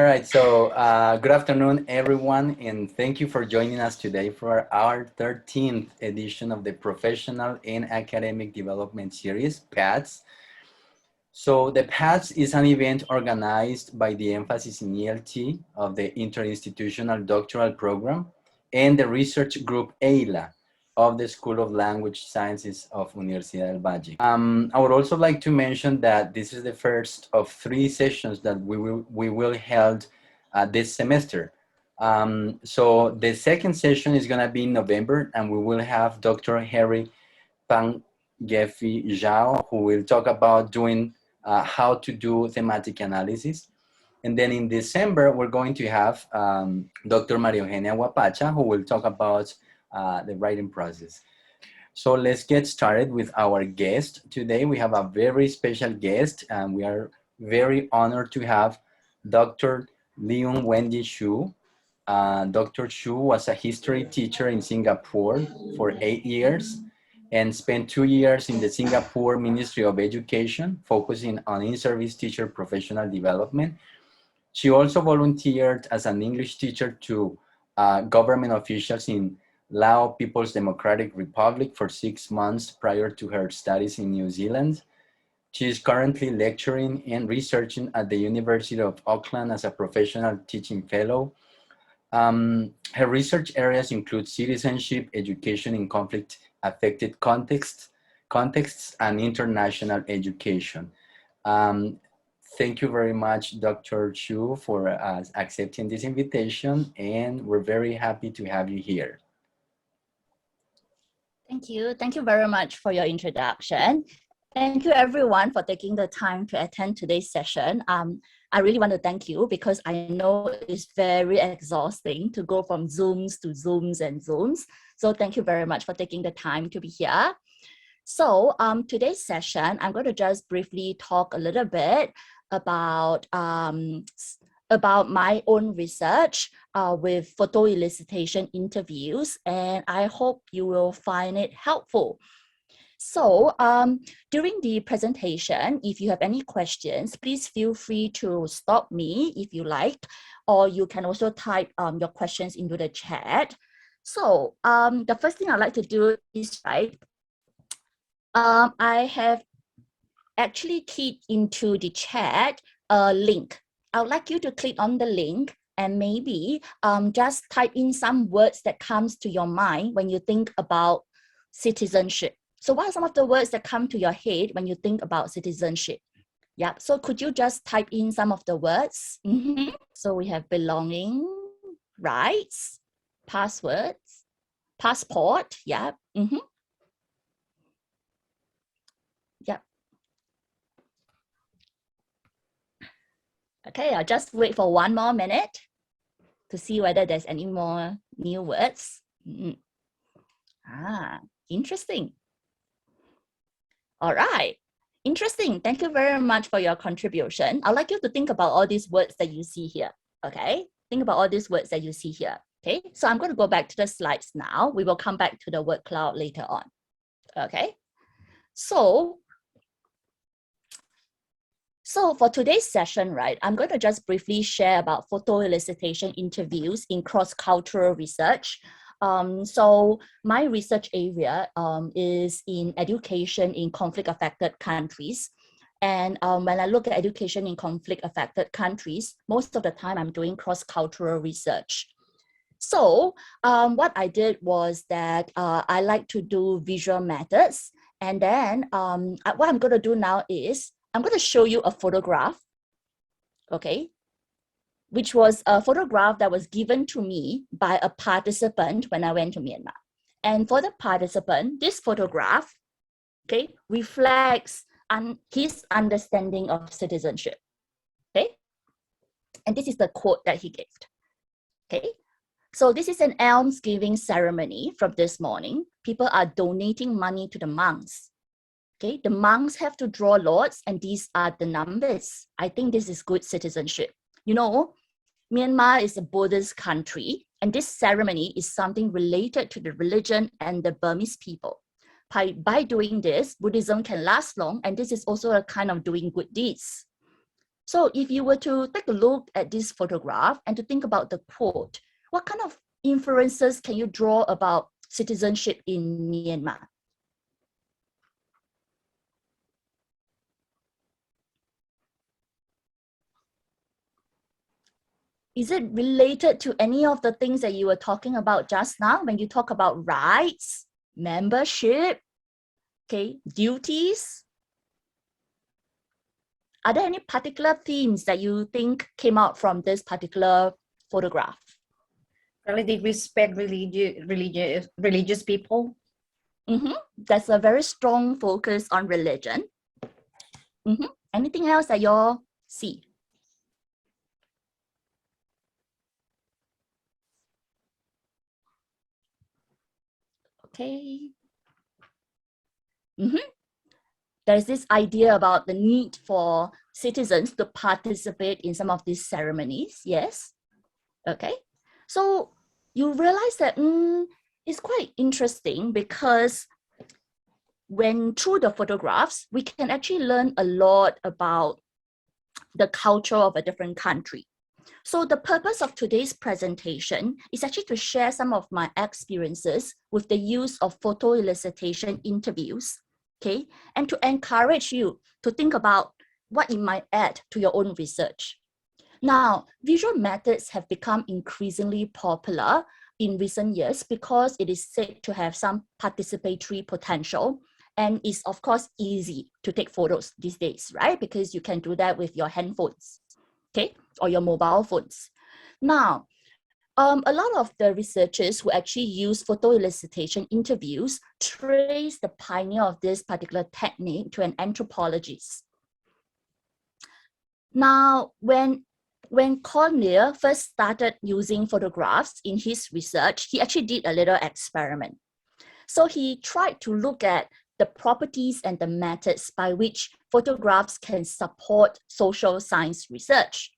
right, so good afternoon, everyone, and thank you for joining us today for our 13th edition of the Professional and Academic Development Series, PATS. So the PATS is an event organized by the Emphasis in ELT of the Interinstitutional Doctoral Program and the research group EILA of the School of Language Sciences of Universidad Valle. I would also like to mention that this is the first of 3 sessions that we will held this semester. So the second session is going to be in November, and we will have Dr. Harry Pangefi Zhao, who will talk about doing how to do thematic analysis. And then in December, we're going to have Dr. Maria Eugenia Guapacha, who will talk about the writing process. So let's get started with our guest. Today we have a very special guest, and we are very honored to have Dr. Liyun Wendy Choo. Dr. Choo was a history teacher in Singapore for 8 years and spent 2 years in the Singapore Ministry of Education, focusing on in-service teacher professional development. She also volunteered as an English teacher to government officials in Lao People's Democratic Republic for 6 months prior to her studies in New Zealand. She is currently lecturing and researching at the University of Auckland as a professional teaching fellow. Her research areas include citizenship, education in conflict-affected contexts, and international education. Thank you very much, Dr. Choo, for accepting this invitation, and we're very happy to have you here. Thank you. Thank you very much for your introduction. Thank you everyone for taking the time to attend today's session. I really want to thank you because I know it's very exhausting to go from Zooms to Zooms and Zooms. So thank you very much for taking the time to be here. So today's session, I'm going to just briefly talk a little bit about my own research with photo-elicitation interviews, and I hope you will find it helpful. So during the presentation, if you have any questions, please feel free to stop me if you like, or you can also type your questions into the chat. So the first thing I'd like to do is, I have actually keyed into the chat a link. I would like you to click on the link and maybe just type in some words that comes to your mind when you think about citizenship. So what are some of the words that come to your head when you think about citizenship? Yeah, so could you just type in some of the words? So we have belonging, rights, passwords, passport, yeah. Yep. Okay, I'll just wait for 1 more minute to see whether there's any more new words. Interesting. All right, interesting. Thank you very much for your contribution. I'd like you to think about all these words that you see here, okay? Think about all these words that you see here, okay? So I'm going to go back to the slides now. We will come back to the word cloud later on, okay? So for today's session, I'm going to just briefly share about photo-elicitation interviews in cross-cultural research. So my research area is in education in conflict-affected countries. And when I look at education in conflict-affected countries, most of the time I'm doing cross-cultural research. So what I did was that I like to do visual methods. And then what I'm going to do now is I'm going to show you a photograph, okay, which was a photograph that was given to me by a participant when I went to Myanmar. And for the participant, this photograph, okay, reflects his understanding of citizenship, okay? And this is the quote that he gave, okay? So this is an almsgiving ceremony from this morning. People are donating money to the monks. Okay, the monks have to draw lots, and these are the numbers. I think this is good citizenship. You know, Myanmar is a Buddhist country, and this ceremony is something related to the religion and the Burmese people. By doing this, Buddhism can last long, and this is also a kind of doing good deeds. So if you were to take a look at this photograph and to think about the quote, what kind of inferences can you draw about citizenship in Myanmar? Is it related to any of the things that you were talking about just now when you talk about rights, membership, okay, duties? Are there any particular themes that you think came out from this particular photograph? Really, they respect religious people. That's a very strong focus on religion. Anything else that you see? Okay. There's this idea about the need for citizens to participate in some of these ceremonies. Yes. Okay. So you realize that it's quite interesting because when through the photographs, we can actually learn a lot about the culture of a different country. So the purpose of today's presentation is actually to share some of my experiences with the use of photo-elicitation interviews, okay? And to encourage you to think about what it might add to your own research. Now, visual methods have become increasingly popular in recent years because it is said to have some participatory potential and is of course easy to take photos these days, right? Because you can do that with your handphones, okay? Or your mobile phones. Now, a lot of the researchers who actually use photo-elicitation interviews trace the pioneer of this particular technique to an anthropologist. Now, when Cornelia first started using photographs in his research, he actually did a little experiment. So he tried to look at the properties and the methods by which photographs can support social science research.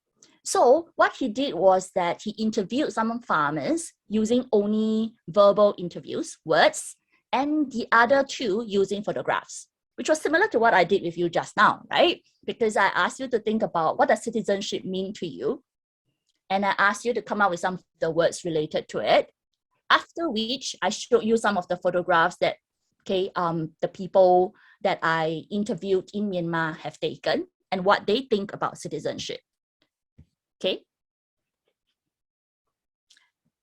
So what he did was that he interviewed some farmers using only verbal interviews, words, and the other two using photographs, which was similar to what I did with you just now, right? Because I asked you to think about what does citizenship mean to you? And I asked you to come up with some of the words related to it. After which I showed you some of the photographs that the people that I interviewed in Myanmar have taken and what they think about citizenship. Okay.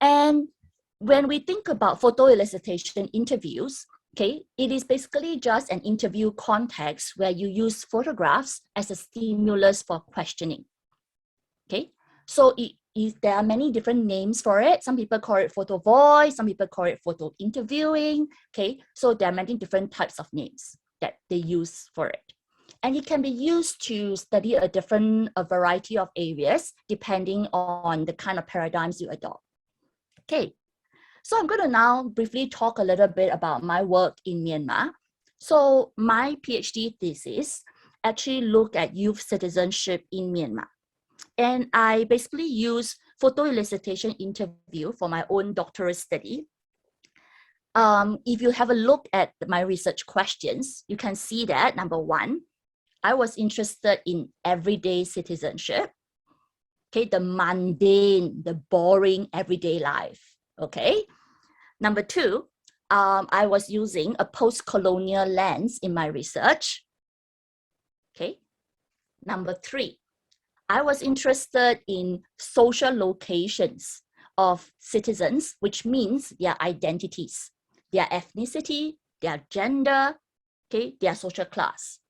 And when we think about photo-elicitation interviews, okay, it is basically just an interview context where you use photographs as a stimulus for questioning. Okay, so there are many different names for it. Some people call it photo voice, some people call it photo interviewing. Okay, so there are many different types of names that they use for it. And it can be used to study a variety of areas depending on the kind of paradigms you adopt. Okay, so I'm going to now briefly talk a little bit about my work in Myanmar. So my PhD thesis actually looked at youth citizenship in Myanmar. And I basically use photo-elicitation interview for my own doctoral study. If you have a look at my research questions, you can see that number one, I was interested in everyday citizenship. Okay, the mundane, the boring everyday life. Okay. Number two, I was using a post-colonial lens in my research. Okay. Number three, I was interested in social locations of citizens, which means their identities, their ethnicity, their gender, okay, their social class.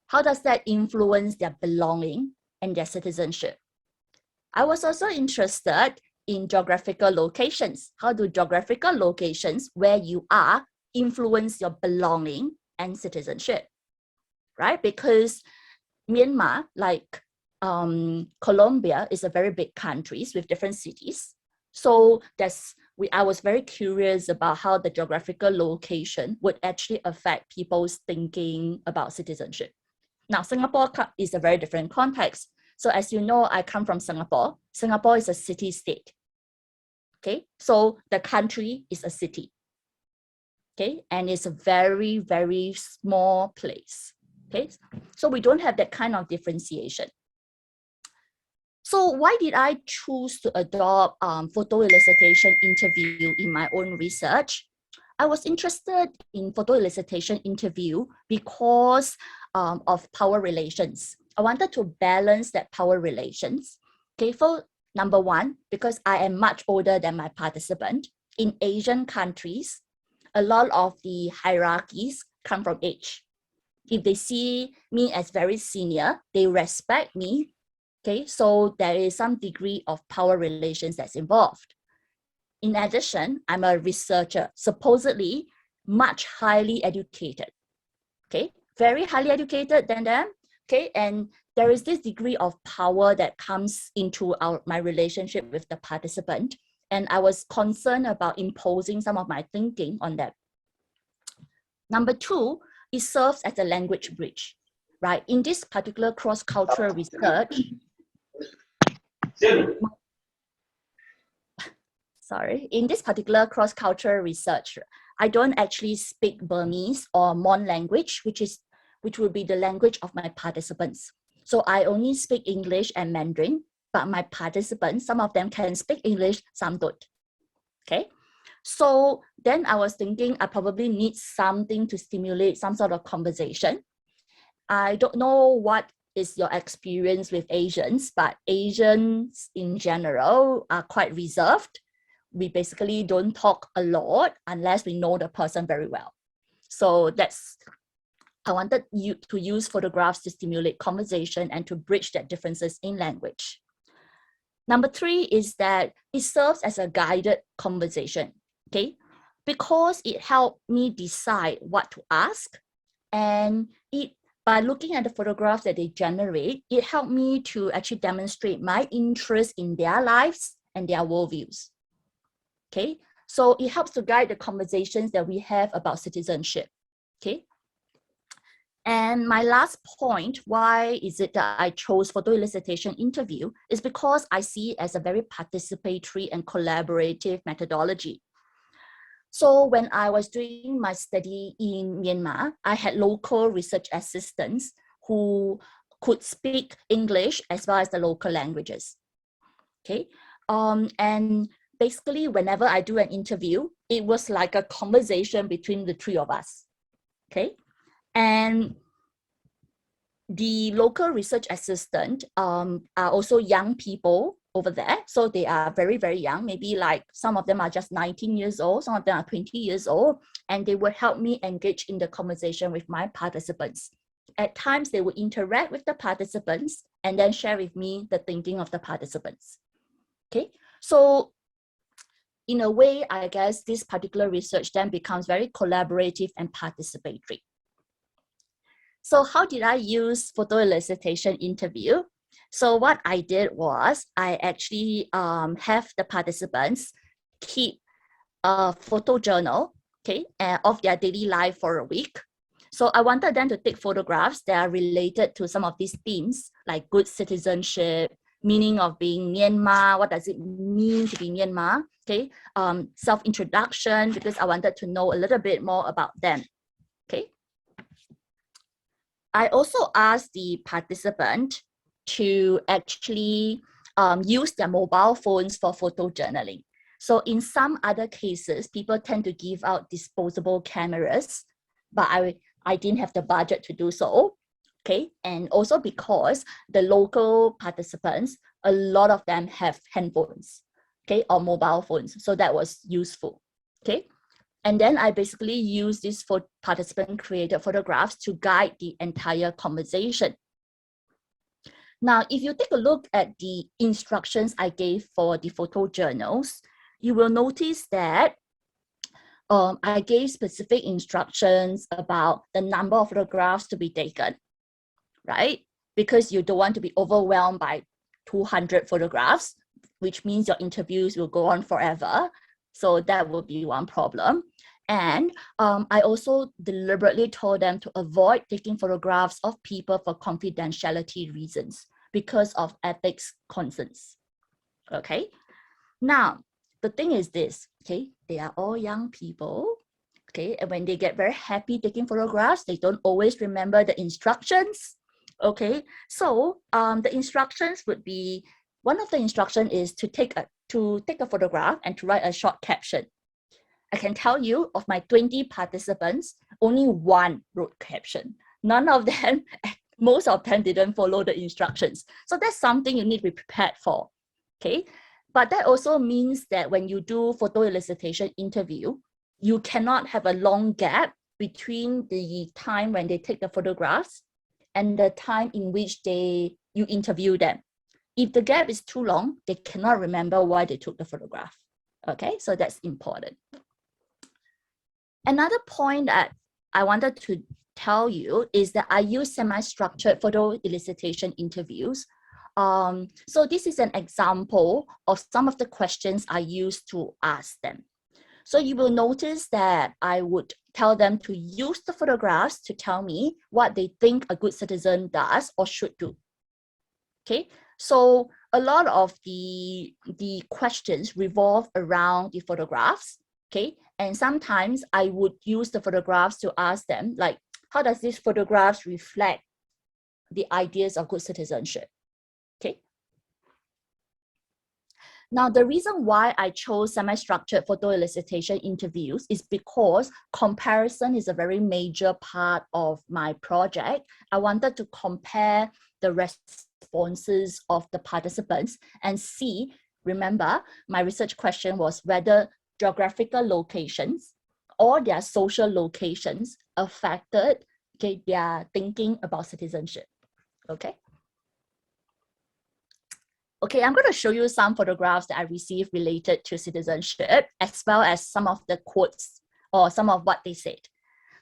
How does that influence their belonging and their citizenship? I was also interested in geographical locations. How do geographical locations where you are influence your belonging and citizenship, right? Because Myanmar, like Colombia, is a very big country with different cities. So I was very curious about how the geographical location would actually affect people's thinking about citizenship. Now, Singapore is a very different context. So as you know, I come from Singapore. Singapore is a city-state. Okay, so the country is a city. Okay, and it's a very, very small place. Okay, so we don't have that kind of differentiation. So why did I choose to adopt photo elicitation interview in my own research? I was interested in photo elicitation interview because of power relations. I wanted to balance that power relations. Okay, for number one, because I am much older than my participant. In Asian countries, a lot of the hierarchies come from age. If they see me as very senior, they respect me. Okay, so there is some degree of power relations that's involved. In addition, I'm a researcher, supposedly much highly educated. Okay, very highly educated than them. Okay, and there is this degree of power that comes into my relationship with the participant. And I was concerned about imposing some of my thinking on them. Number two, it serves as a language bridge, right? In this particular cross-cultural research, in this particular cross-cultural research, I don't actually speak Burmese or Mon language, which will be the language of my participants. So I only speak English and Mandarin, but my participants, some of them can speak English, some don't. Okay. So then I was thinking I probably need something to stimulate some sort of conversation. I don't know what is your experience with Asians, but Asians in general are quite reserved. We basically don't talk a lot unless we know the person very well. So I wanted you to use photographs to stimulate conversation and to bridge that differences in language. Number three is that it serves as a guided conversation, okay? Because it helped me decide what to ask, and by looking at the photographs that they generate, it helped me to actually demonstrate my interest in their lives and their worldviews, okay? So it helps to guide the conversations that we have about citizenship, okay? And my last point, why is it that I chose photo elicitation interview, is because I see it as a very participatory and collaborative methodology. So when I was doing my study in Myanmar, I had local research assistants who could speak English as well as the local languages. Okay, and basically whenever I do an interview, it was like a conversation between the three of us. Okay, and the local research assistant are also young people over there. So they are very, very young. Maybe like some of them are just 19 years old, some of them are 20 years old, and they would help me engage in the conversation with my participants. At times, they would interact with the participants and then share with me the thinking of the participants. Okay, so in a way, I guess this particular research then becomes very collaborative and participatory. So how did I use photo elicitation interview? So what I did was I actually have the participants keep a photo journal, okay, of their daily life for a week. So I wanted them to take photographs that are related to some of these themes, like good citizenship, meaning of being Myanmar, what does it mean to be Myanmar, okay, self-introduction, because I wanted to know a little bit more about them, okay. I also asked the participant to actually use their mobile phones for photo journaling. So in some other cases, people tend to give out disposable cameras, but I didn't have the budget to do so, okay? And also because the local participants, a lot of them have handphones, okay, or mobile phones. So that was useful, okay? And then I basically use these participant-created photographs to guide the entire conversation. Now, if you take a look at the instructions I gave for the photo journals, you will notice that I gave specific instructions about the number of photographs to be taken, right? Because you don't want to be overwhelmed by 200 photographs, which means your interviews will go on forever. So that will be one problem. And I also deliberately told them to avoid taking photographs of people for confidentiality reasons because of ethics concerns, okay? Now, the thing is this, okay? They are all young people, okay? And when they get very happy taking photographs, they don't always remember the instructions, okay? So the instructions would be, one of the instructions is to take a photograph and to write a short caption. I can tell you, of my 20 participants, only one wrote caption. None of them, most of them didn't follow the instructions. So that's something you need to be prepared for, okay? But that also means that when you do photo elicitation interview, you cannot have a long gap between the time when they take the photographs and the time in which you interview them. If the gap is too long, they cannot remember why they took the photograph. Okay, so that's important. Another point that I wanted to tell you is that I use semi-structured photo elicitation interviews. So this is an example of some of the questions I used to ask them. So you will notice that I would tell them to use the photographs to tell me what they think a good citizen does or should do. Okay, so a lot of the questions revolve around the photographs. Okay, and sometimes I would use the photographs to ask them, like, how does these photographs reflect the ideas of good citizenship? Okay. Now, the reason why I chose semi-structured photo elicitation interviews is because comparison is a very major part of my project. I wanted to compare the responses of the participants and see, remember, my research question was whether geographical locations or their social locations affected, okay, their thinking about citizenship, okay? Okay, I'm going to show you some photographs that I received related to citizenship, as well as some of the quotes or some of what they said.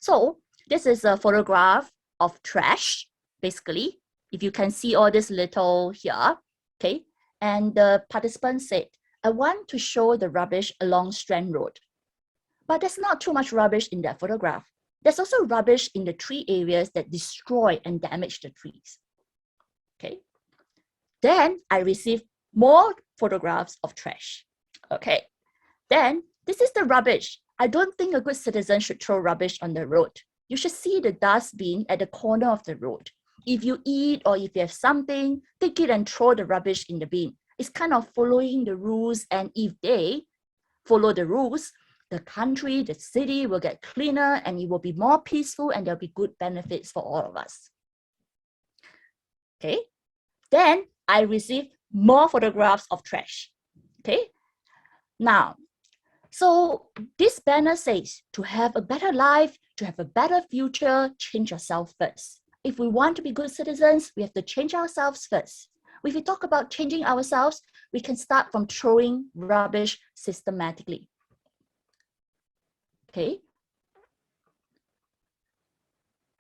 So this is a photograph of trash, basically. If you can see all this little here, okay? And the participant said, I want to show the rubbish along Strand Road. But there's not too much rubbish in that photograph. There's also rubbish in the tree areas that destroy and damage the trees, okay? Then I received more photographs of trash. Okay. Then this is the rubbish. I don't think a good citizen should throw rubbish on the road. You should see the dustbin at the corner of the road. If you eat or if you have something, take it and throw the rubbish in the bin. It's kind of following the rules, and if they follow the rules, the country, the city will get cleaner and it will be more peaceful and there'll be good benefits for all of us. Okay. Then I received more photographs of trash, okay? Now, so this banner says, to have a better life, to have a better future, change yourself first. If we want to be good citizens, we have to change ourselves first. If we talk about changing ourselves, we can start from throwing rubbish systematically, okay?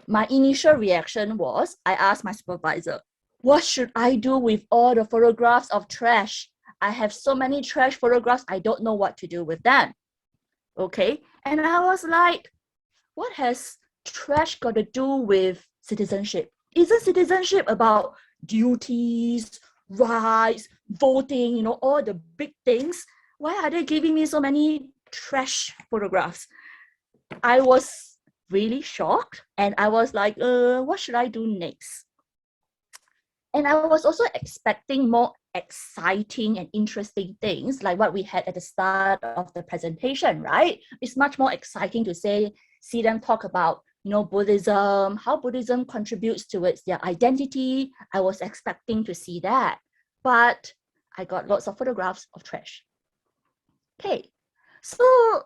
My initial reaction was, I asked my supervisor, what should I do with all the photographs of trash? I have so many trash photographs, I don't know what to do with them. Okay, and I was like, what has trash got to do with citizenship? Isn't citizenship about duties, rights, voting, you know, all the big things? Why are they giving me so many trash photographs? I was really shocked, and I was like, what should I do next? And I was also expecting more exciting and interesting things like what we had at the start of the presentation, right? It's much more exciting to see them talk about, you know, Buddhism, how Buddhism contributes towards their identity. I was expecting to see that, but I got lots of photographs of trash. Okay, so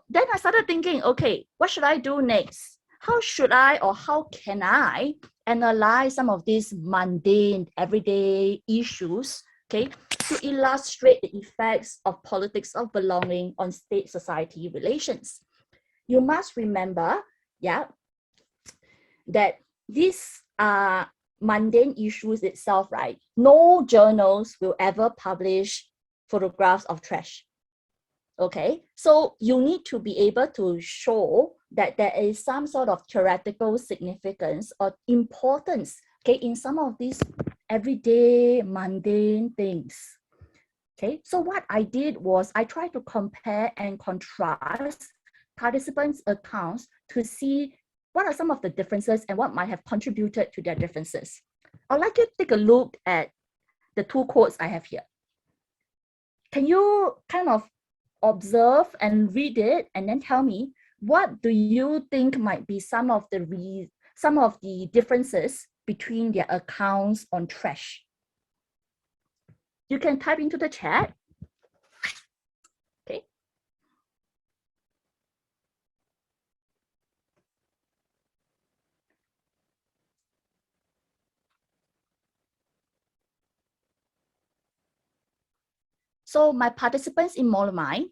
then I started thinking, okay, what should I do next? How should I or how can I analyze some of these mundane, everyday issues, okay, to illustrate the effects of politics of belonging on state-society relations? You must remember, yeah, that these are mundane issues itself, right? No journals will ever publish photographs of trash. Okay, so you need to be able to show that there is some sort of theoretical significance or importance, okay, in some of these everyday mundane things. Okay, so what I did was I tried to compare and contrast participants' accounts to see what are some of the differences and what might have contributed to their differences. I'd like you to take a look at the two quotes I have here. can you kind of observe and read it and then tell me, what do you think might be some of the differences between their accounts on trash? You can type into the chat. Okay. So my participants in Molamai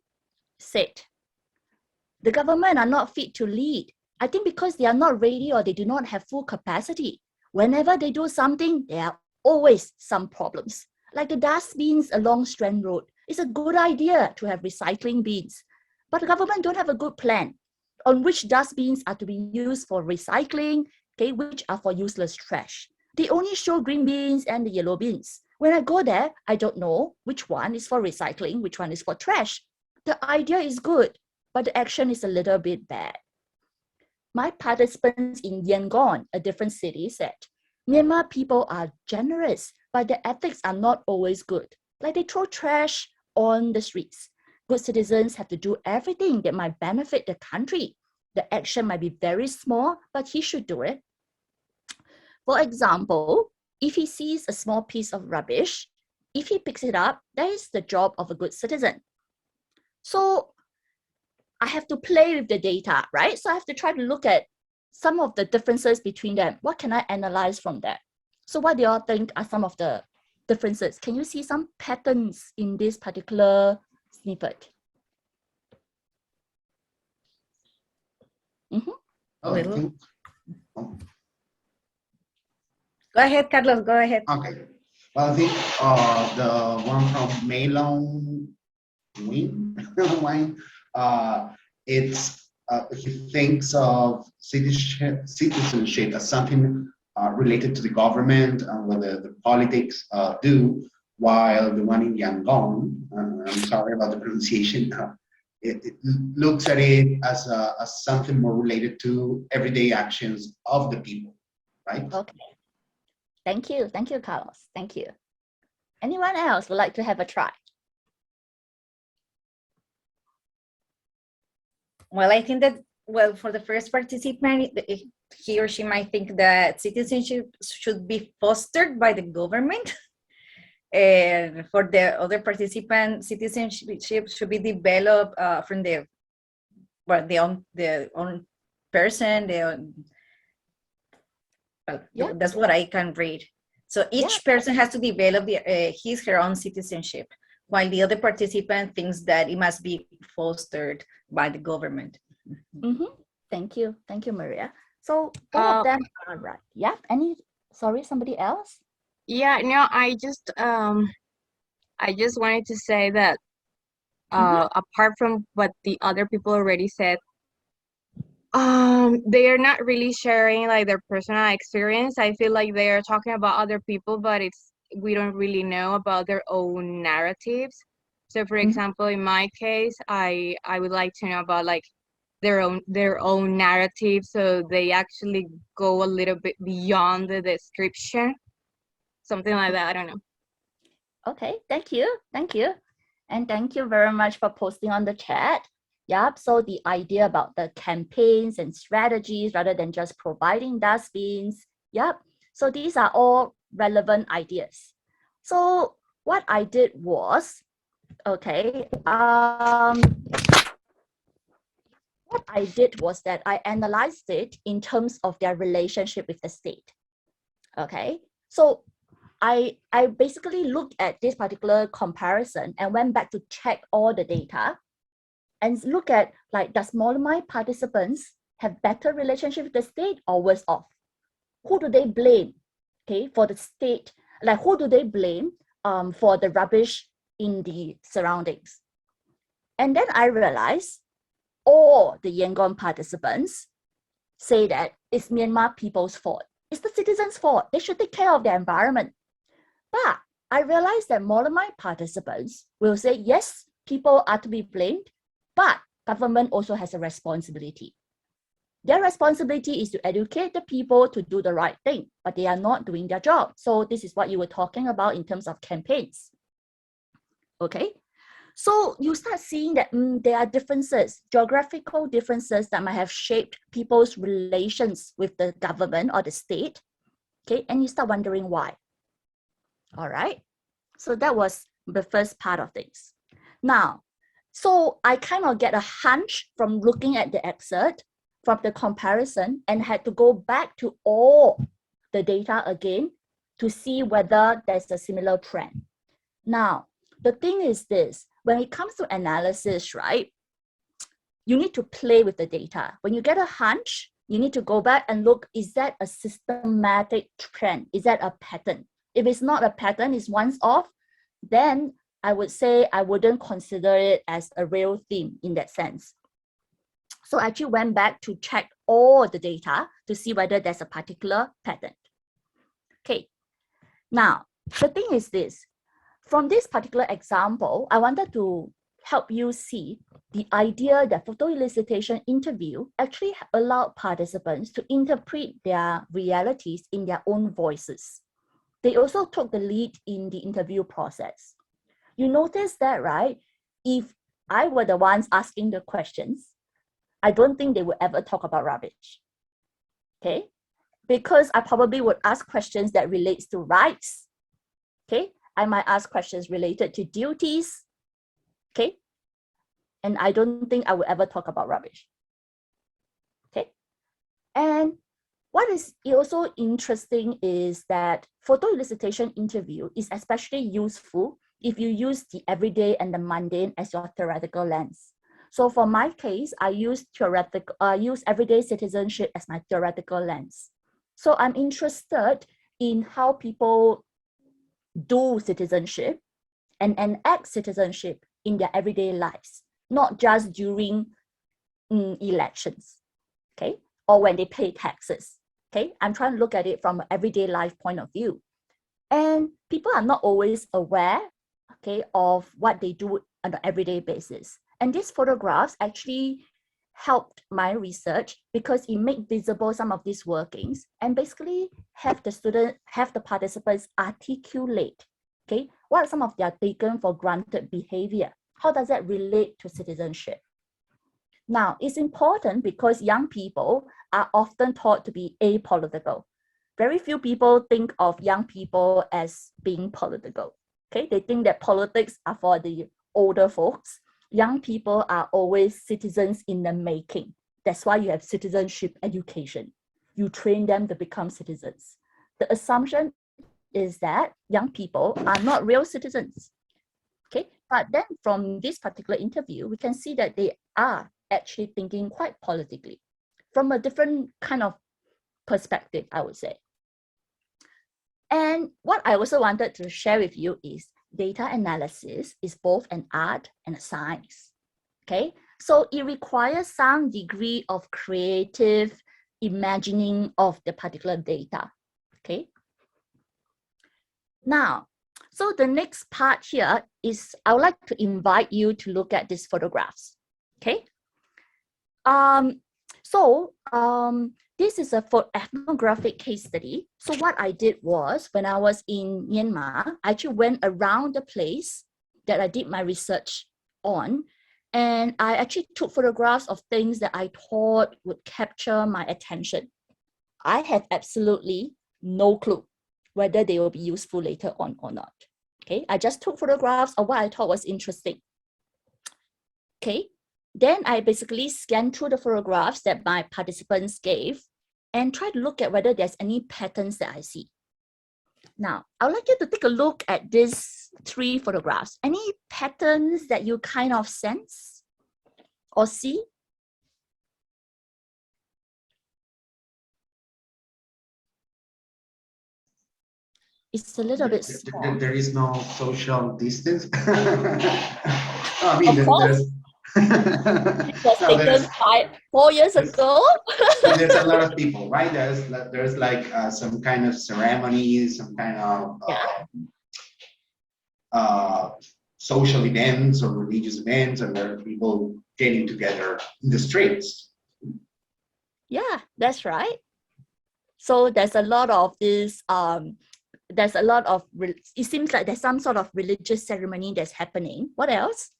said, the government are not fit to lead. I think because they are not ready or they do not have full capacity. Whenever they do something, there are always some problems. Like the dustbins along Strand Road. It's a good idea to have recycling bins, but the government don't have a good plan on which dustbins are to be used for recycling, okay, which are for useless trash. They only show green bins and the yellow bins. When I go there, I don't know which one is for recycling, which one is for trash. The idea is good, but the action is a little bit bad. My participants in Yangon, a different city, said, Myanmar people are generous, but their ethics are not always good. Like they throw trash on the streets. Good citizens have to do everything that might benefit the country. The action might be very small, but he should do it. For example, if he sees a small piece of rubbish, if he picks it up, that is the job of a good citizen. So I have to play with the data, right? So I have to try to look at some of the differences between them. What can I analyze from that? So what do you all think are some of the differences? Can you see some patterns in this particular snippet? A little. Go ahead, Carlos, go ahead. Okay. Well, I think the one from Melon Wine, it's he thinks of citizenship as something related to the government and what the politics do, while the one in Yangon, I'm sorry about the pronunciation, it looks at it as something more related to everyday actions of the people, right? Okay. Thank you, Carlos. Thank you. Anyone else would like to have a try? Well, I think that, well, for the first participant, he or she might think that citizenship should be fostered by the government. And for the other participant, citizenship should be developed from the own person. Yeah. That's what I can read. So each person has to develop her own citizenship, while the other participant thinks that it must be fostered by the government. Thank you, Maria. So all of them are right. Yeah. Somebody else? Yeah, no, I just wanted to say that apart from what the other people already said, they are not really sharing like their personal experience. I feel like they are talking about other people, but we don't really know about their own narratives. So for example, in my case, I would like to know about like their own narrative, so they actually go a little bit beyond the description, something like that. I don't know. Okay, thank you, and thank you very much for posting on the chat. Yep, so the idea about the campaigns and strategies rather than just providing dustbins. Yep, so these are all relevant ideas. So what I did was, okay, what I did was that I analyzed it in terms of their relationship with the state. Okay, so I basically looked at this particular comparison and went back to check all the data and look at, like, does Molamai participants have better relationship with the state or worse off? Who do they blame, okay, for the state? Like, who do they blame for the rubbish in the surroundings? And then I realized all the Yangon participants say that it's Myanmar people's fault. It's the citizens' fault. They should take care of their environment. But I realized that Molamai participants will say, yes, people are to be blamed, but government also has a responsibility. Their responsibility is to educate the people to do the right thing, but they are not doing their job. So this is what you were talking about in terms of campaigns. Okay, So you start seeing that there are differences, geographical differences that might have shaped people's relations with the government or the state. Okay, and you start wondering why. All right, so that was the first part of things. Now, so I kind of get a hunch from looking at the excerpt, from the comparison, and had to go back to all the data again to see whether there's a similar trend. Now, the thing is this, when it comes to analysis, right, you need to play with the data. When you get a hunch, you need to go back and look, is that a systematic trend? Is that a pattern? If it's not a pattern, it's once off, then I would say I wouldn't consider it as a real theme in that sense. So I actually went back to check all the data to see whether there's a particular pattern. Okay, now the thing is this, from this particular example, I wanted to help you see the idea that photo-elicitation interview actually allowed participants to interpret their realities in their own voices. They also took the lead in the interview process. You notice that, right? If I were the ones asking the questions, I don't think they would ever talk about rubbish, okay? Because I probably would ask questions that relates to rights, okay? I might ask questions related to duties, okay? And I don't think I would ever talk about rubbish, okay? And what is also interesting is that photo-elicitation interview is especially useful if you use the everyday and the mundane as your theoretical lens. So for my case, I use everyday citizenship as my theoretical lens. So I'm interested in how people do citizenship and enact citizenship in their everyday lives, not just during elections, okay? Or when they pay taxes, okay? I'm trying to look at it from an everyday life point of view. And people are not always aware, okay, of what they do on an everyday basis. And these photographs actually helped my research because it made visible some of these workings and basically have the participants articulate, okay, what are some of their taken for granted behavior? How does that relate to citizenship? Now, it's important because young people are often taught to be apolitical. Very few people think of young people as being political, okay? They think that politics are for the older folks. Young people are always citizens in the making. That's why you have citizenship education. You train them to become citizens. The assumption is that young people are not real citizens. Okay, but then from this particular interview, we can see that they are actually thinking quite politically from a different kind of perspective, I would say. And what I also wanted to share with you is data analysis is both an art and a science, okay? So it requires some degree of creative imagining of the particular data, okay? Now, so the next part here is I would like to invite you to look at these photographs, okay? This is a ethnographic case study. So what I did was, when I was in Myanmar, I actually went around the place that I did my research on, and I actually took photographs of things that I thought would capture my attention. I have absolutely no clue whether they will be useful later on or not. Okay, I just took photographs of what I thought was interesting. Okay, then I basically scanned through the photographs that my participants gave and try to look at whether there's any patterns that I see. Now, I would like you to take a look at these 3 photographs. Any patterns that you kind of sense or see? It's a little bit small. There is no social distance. I mean, Of course. It was taken 4 years ago. There's a lot of people, right? There's like some kind of ceremony, some kind of social events or religious events, and there are people getting together in the streets. Yeah, that's right. So there's a lot of this, it seems like there's some sort of religious ceremony that's happening. What else?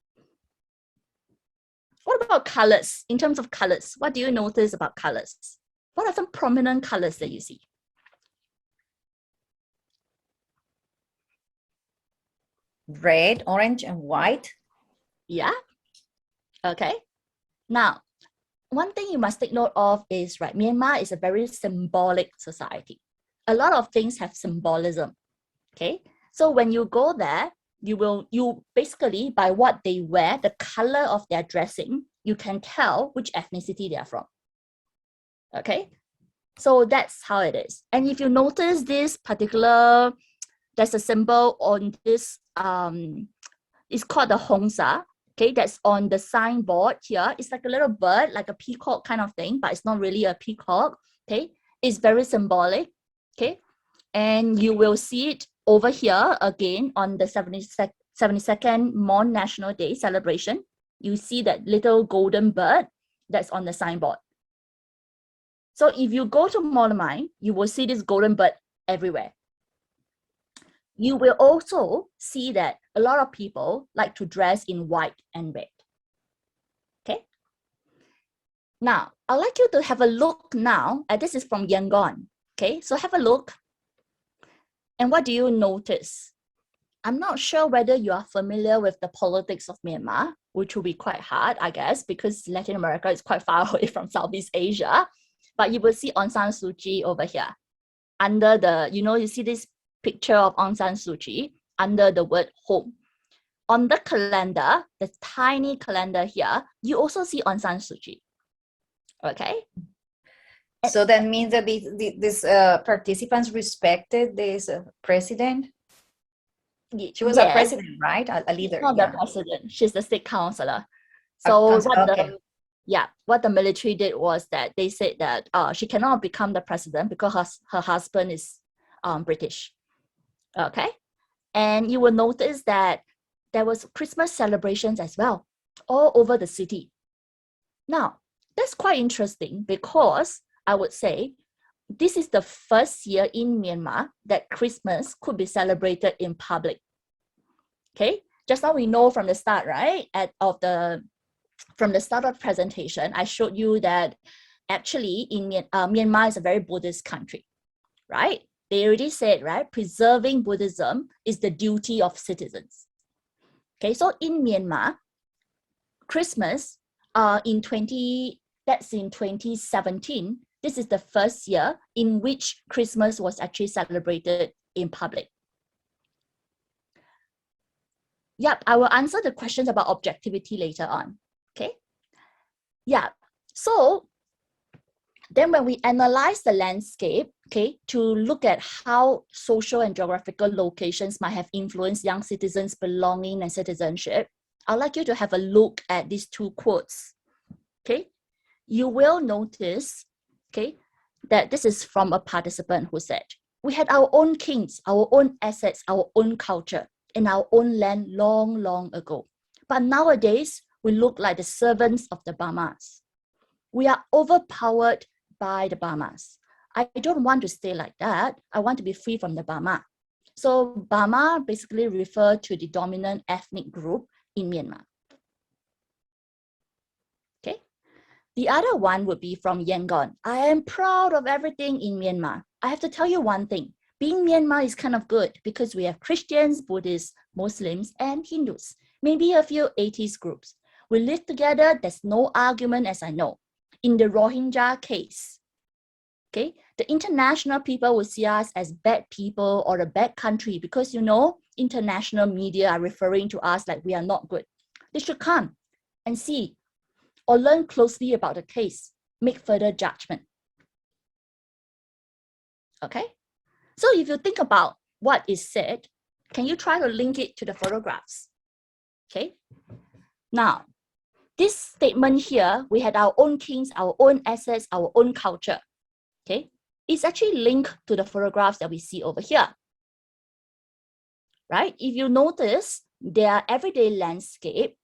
What about colors? In terms of colors, what do you notice about colors? What are some prominent colors that you see? Red, orange, and white. Yeah. Okay. Now, one thing you must take note of is, right, Myanmar is a very symbolic society. A lot of things have symbolism. Okay. So when you go there, you basically, by what they wear, the color of their dressing, you can tell which ethnicity they are from. Okay. So that's how it is. And if you notice this particular, there's a symbol on this, it's called the Hongsa. Okay, that's on the signboard here. It's like a little bird, like a peacock kind of thing, but it's not really a peacock. Okay, it's very symbolic. Okay, and you will see it over here again on the 72nd Mon National Day celebration. You see that little golden bird that's on the signboard. So if you go to Molamai, you will see this golden bird everywhere. You will also see that a lot of people like to dress in white and red. Okay. Now, I'd like you to have a look now. This is from Yangon. Okay, so have a look. And what do you notice? I'm not sure whether you are familiar with the politics of Myanmar, which will be quite hard, I guess, because Latin America is quite far away from Southeast Asia. But you will see Aung San Suu Kyi over here. Under the, you see this picture of Aung San Suu Kyi under the word home. On the calendar, the tiny calendar here, you also see Aung San Suu Kyi. Okay. So that means that these participants respected this president. She was a president, right? A leader. She's not the president. She's the state councillor. So what the military did was that they said that she cannot become the president because her husband is British. Okay, and you will notice that there was Christmas celebrations as well all over the city. Now, that's quite interesting because I would say this is the first year in Myanmar that Christmas could be celebrated in public. Okay, just now we know from the start, right? From the start of presentation, I showed you that actually in Myanmar is a very Buddhist country, right? They already said, right, preserving Buddhism is the duty of citizens. Okay, so in Myanmar, Christmas in 2017, this is the first year in which Christmas was actually celebrated in public. Yep, I will answer the questions about objectivity later on. Okay. Yeah. So then when we analyze the landscape, okay, to look at how social and geographical locations might have influenced young citizens' belonging and citizenship, I'd like you to have a look at these two quotes. Okay. You will notice, okay, that this is from a participant who said, "We had our own kings, our own assets, our own culture, in our own land long, long ago. But nowadays, we look like the servants of the Burmas. We are overpowered by the Burmas. I don't want to stay like that. I want to be free from the Burma." So Burma basically refer to the dominant ethnic group in Myanmar. Okay. The other one would be from Yangon. "I am proud of everything in Myanmar. I have to tell you one thing. Being Myanmar is kind of good because we have Christians, Buddhists, Muslims, and Hindus. Maybe a few atheist groups. We live together. There's no argument, as I know. In the Rohingya case, okay, the international people will see us as bad people or a bad country because, international media are referring to us like we are not good. They should come and see or learn closely about the case, make further judgment." Okay, so if you think about what is said, can you try to link it to the photographs? Okay, now, this statement here, we had our own kings, our own assets, our own culture. Okay, it's actually linked to the photographs that we see over here. Right? If you notice, their everyday landscape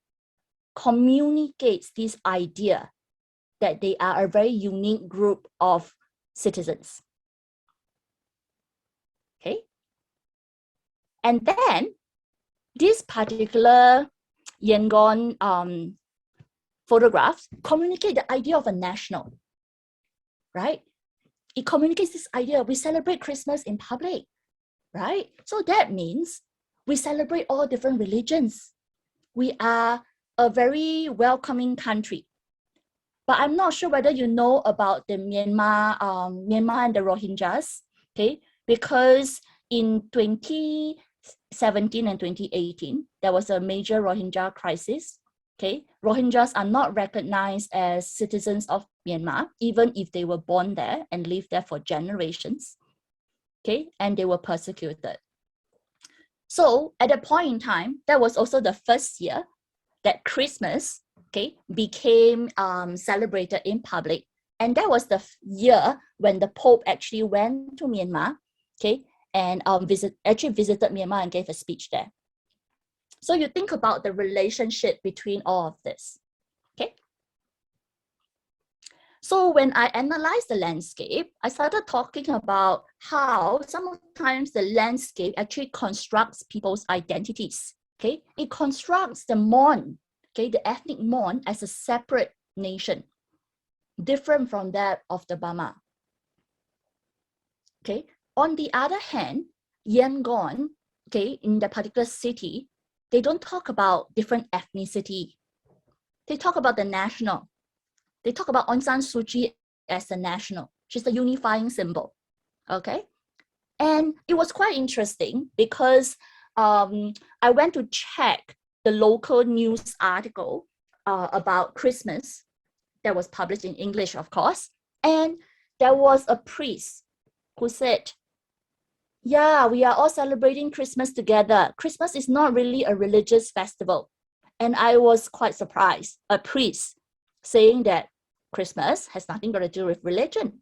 communicates this idea that they are a very unique group of citizens. Okay, and then this particular Yangon photographs communicate the idea of a national, right? It communicates this idea, we celebrate Christmas in public, right? So that means we celebrate all different religions. We are a very welcoming country. But I'm not sure whether you know about the Myanmar and the Rohingyas, okay? Because in 2017 and 2018, there was a major Rohingya crisis, okay? Rohingyas are not recognized as citizens of Myanmar, even if they were born there and lived there for generations, okay? And they were persecuted. So at that point in time, that was also the first year that Christmas, okay, became celebrated in public. And that was the year when the Pope actually went to Myanmar, okay, and actually visited Myanmar and gave a speech there. So you think about the relationship between all of this, okay? So when I analyzed the landscape, I started talking about how sometimes the landscape actually constructs people's identities, okay? It constructs the Mon, okay, the ethnic Mon as a separate nation, different from that of the Burma, okay? On the other hand, Yangon, okay, in the particular city, they don't talk about different ethnicity. They talk about the national. They talk about Aung San Suu Kyi as a national. She's the unifying symbol, okay? And it was quite interesting because I went to check the local news article about Christmas that was published in English, of course. And there was a priest who said, yeah, we are all celebrating Christmas together. Christmas is not really a religious festival. And I was quite surprised, a priest saying that Christmas has nothing got to do with religion.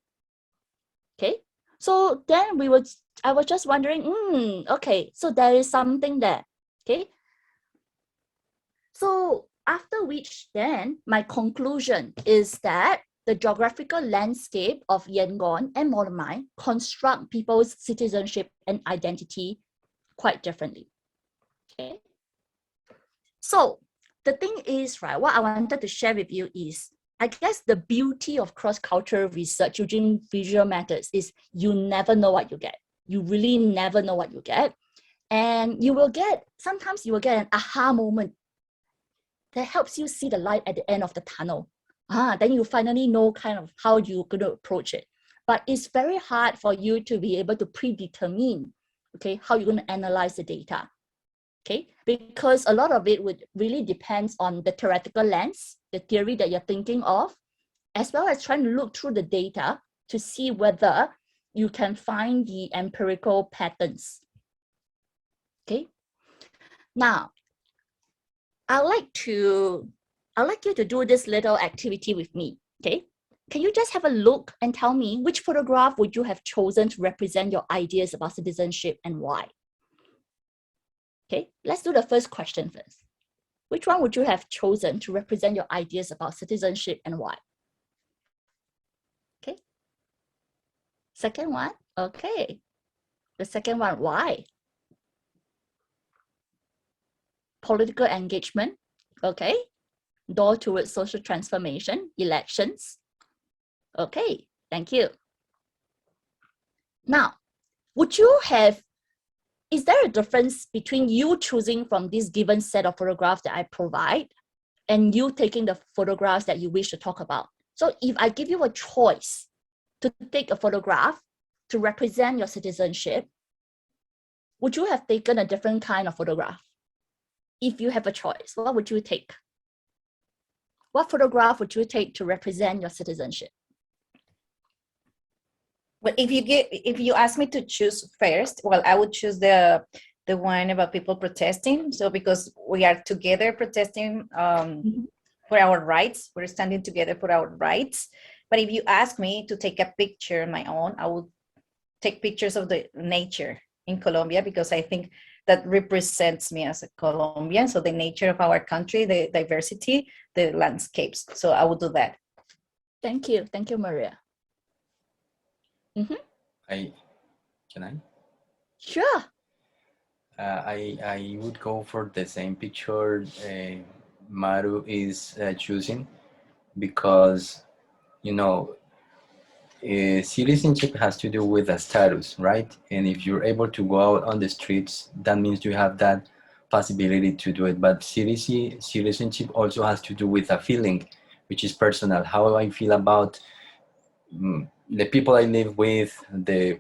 Okay, so then I was just wondering, okay, so there is something there. Okay, so after which then my conclusion is that the geographical landscape of Yangon and Monomai construct people's citizenship and identity quite differently. Okay, so the thing is, right, what I wanted to share with you is, I guess the beauty of cross-cultural research using visual methods is you never know what you get. You really never know what you get. And you will get, sometimes you will get an aha moment that helps you see the light at the end of the tunnel. Then you finally know kind of how you're going to approach it. But it's very hard for you to be able to predetermine, okay, how you're going to analyze the data. Okay, because a lot of it would really depends on the theoretical lens, the theory that you're thinking of, as well as trying to look through the data to see whether you can find the empirical patterns. Okay, now I'd like you to do this little activity with me. Okay, can you just have a look and tell me which photograph would you have chosen to represent your ideas about citizenship and why? Okay, let's do the first question first. Which one would you have chosen to represent your ideas about citizenship and why? Okay. Second one, okay. The second one, why? Political engagement, okay. Door towards social transformation, elections. Okay, thank you. Now, is there a difference between you choosing from this given set of photographs that I provide and you taking the photographs that you wish to talk about? So if I give you a choice to take a photograph to represent your citizenship, would you have taken a different kind of photograph? If you have a choice, what would you take? What photograph would you take to represent your citizenship? Well, if you ask me to choose first, well, I would choose the one about people protesting. So because we are together protesting for our rights, we're standing together for our rights. But if you ask me to take a picture on my own, I would take pictures of the nature in Colombia, because I think that represents me as a Colombian. So the nature of our country, the diversity, the landscapes. So I would do that. Thank you, Maria. Can I? Sure. I would go for the same picture, Maru is choosing, because, you know, citizenship has to do with a status, right? And if you're able to go out on the streets, that means you have that possibility to do it. But citizenship also has to do with a feeling, which is personal. How I feel about the people I live with, the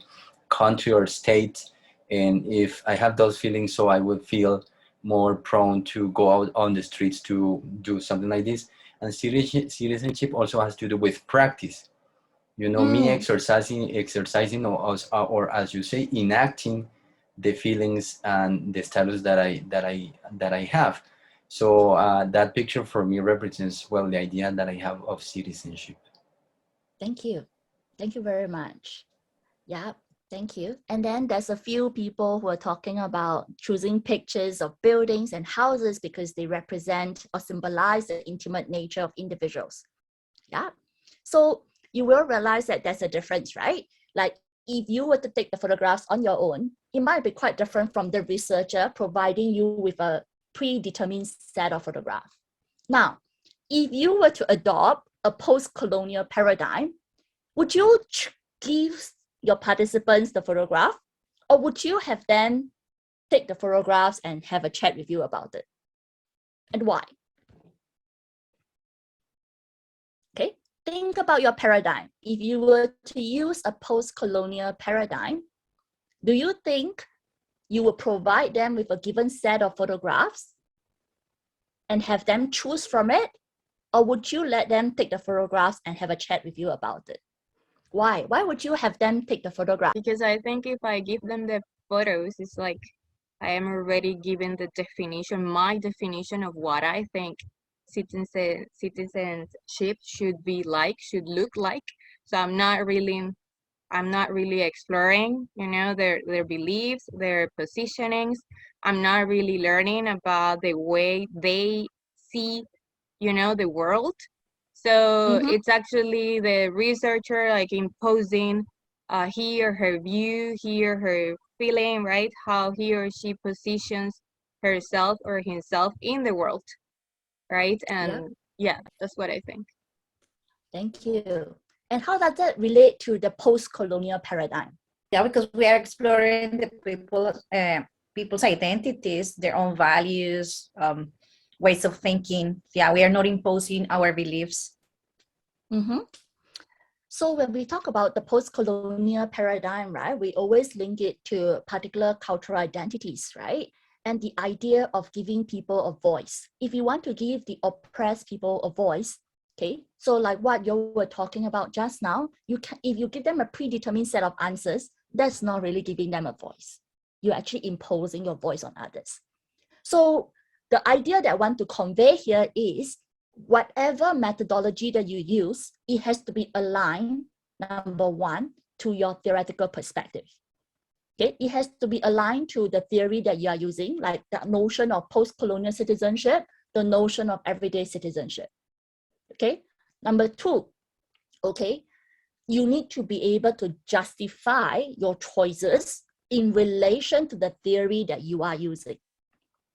country or state, and if I have those feelings, so I would feel more prone to go out on the streets to do something like this. And citizenship also has to do with practice. You know, me Mm, exercising, or as you say, enacting the feelings and the status that I have. So that picture for me represents well the idea that I have of citizenship. thank you. Thank you very much. Yeah, thank you. And then there's a few people who are talking about choosing pictures of buildings and houses because they represent or symbolize the intimate nature of individuals. Yeah. So you will realize that there's a difference, right? Like if you were to take the photographs on your own, it might be quite different from the researcher providing you with a predetermined set of photographs. Now, if you were to adopt a post-colonial paradigm, would you give your participants the photograph, or would you have them take the photographs and have a chat with you about it? And why? Okay, think about your paradigm. If you were to use a post-colonial paradigm, do you think you would provide them with a given set of photographs and have them choose from it? Or would you let them take the photographs and have a chat with you about it? Why? Why would you have them take the photograph? Because I think if I give them the photos, it's like I am already given the definition, my definition of what I think citizenship should be like, should look like. So I'm not really exploring, you know, their beliefs, their positionings. I'm not really learning about the way they see, you know, the world. So Mhm. it's actually the researcher like imposing he or her view, he or her feeling, right? How he or she positions herself or himself in the world, right? Yeah, And yeah, that's what I think. thank you. And how does that relate to the post-colonial paradigm? Yeah, because we are exploring the people's identities, their own values, ways of thinking. Yeah, we are not imposing our beliefs. Mm-hmm. So when we talk about the post-colonial paradigm, right, we always link it to particular cultural identities, right? And the idea of giving people a voice. If you want to give the oppressed people a voice, okay, so like what you were talking about just now, you can, if you give them a predetermined set of answers, that's not really giving them a voice. You're actually imposing your voice on others. So the idea that I want to convey here is whatever methodology that you use, it has to be aligned, number one, to your theoretical perspective. Okay, it has to be aligned to the theory that you are using, like the notion of post-colonial citizenship, the notion of everyday citizenship. Okay, number two, okay, you need to be able to justify your choices in relation to the theory that you are using.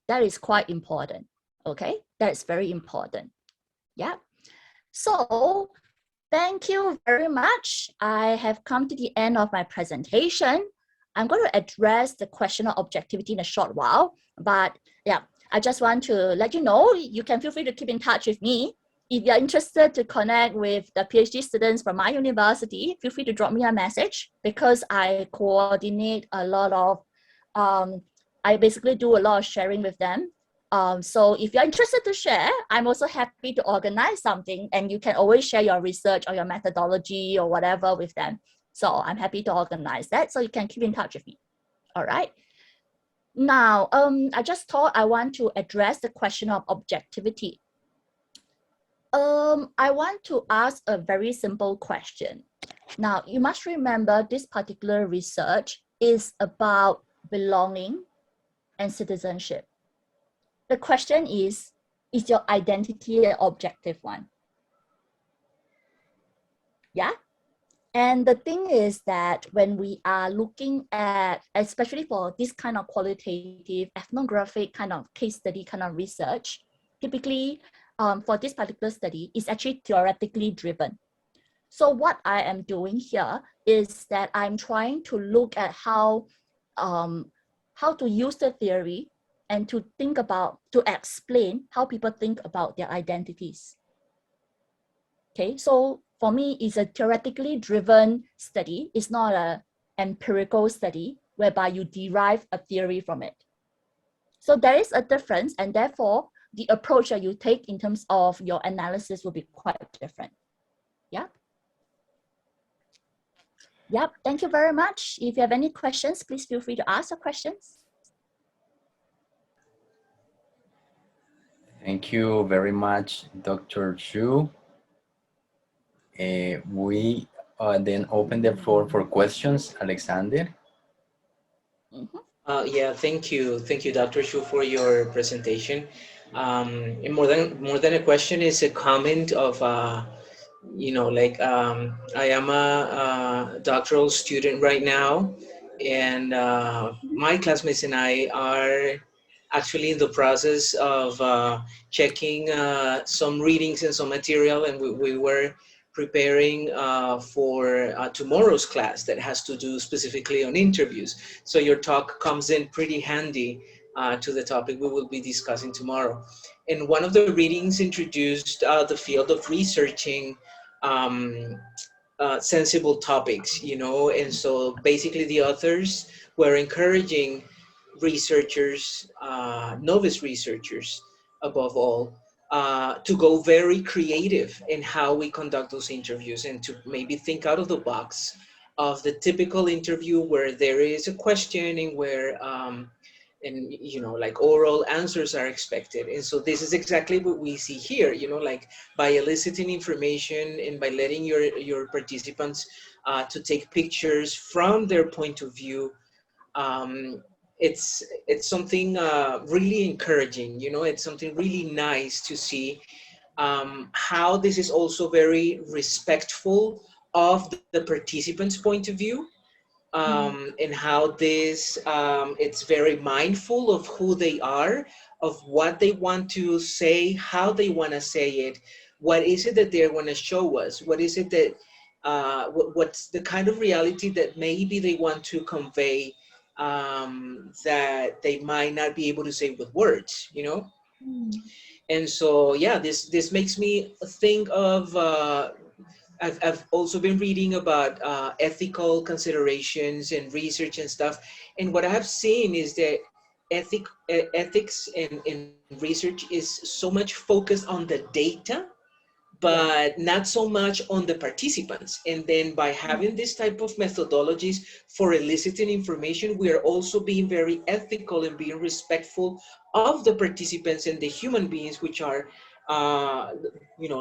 That is quite important. Okay, that's very important. Yeah. So thank you very much. I have come to the end of my presentation. I'm going to address the question of objectivity in a short while, but yeah, I just want to let you know, you can feel free to keep in touch with me. If you're interested to connect with the PhD students from my university, feel free to drop me a message because I coordinate a lot of, I basically do a lot of sharing with them. So if you're interested to share, I'm also happy to organize something and you can always share your research or your methodology or whatever with them. So I'm happy to organize that. So you can keep in touch with me. All right. Now, I just thought I want to address the question of objectivity. I want to ask a very simple question. Now, you must remember this particular research is about belonging and citizenship. The question is your identity an objective one? Yeah. And the thing is that when we are looking at, especially for this kind of qualitative ethnographic kind of case study kind of research, typically for this particular study is actually theoretically driven. So what I am doing here is that I'm trying to look at how to use the theory and to think about, to explain how people think about their identities. Okay, so for me, it's a theoretically driven study. It's not an empirical study whereby you derive a theory from it. So there is a difference, and therefore the approach that you take in terms of your analysis will be quite different. Yeah. Yep, thank you very much. If you have any questions, please feel free to ask your questions. Thank you very much, Dr. Choo. We then open the floor for questions. Alexander? Yeah, thank you, Dr. Shu, for your presentation. And more than a question, is a comment of I am a doctoral student right now, and my classmates and I are actually in the process of checking some readings and some material, and we were preparing for tomorrow's class that has to do specifically on interviews. So your talk comes in pretty handy to the topic we will be discussing tomorrow. And one of the readings introduced the field of researching sensible topics, and so basically the authors were encouraging researchers, novice researchers above all, to go very creative in how we conduct those interviews, and to maybe think out of the box of the typical interview where there is a question and where like oral answers are expected. And so this is exactly what we see here, like by eliciting information and by letting your participants to take pictures from their point of view. It's something really encouraging, it's something really nice to see how this is also very respectful of the participants' point of view. And how this, it's very mindful of who they are, of what they want to say, how they want to say it, what is it that they want to show us, what is it that, what's the kind of reality that maybe they want to convey that they might not be able to say with words, And so, yeah, this makes me think of, I've also been reading about ethical considerations and research and stuff. And what I have seen is that ethics and research is so much focused on the data, but not so much on the participants. And then by having this type of methodologies for eliciting information, we are also being very ethical and being respectful of the participants and the human beings, which are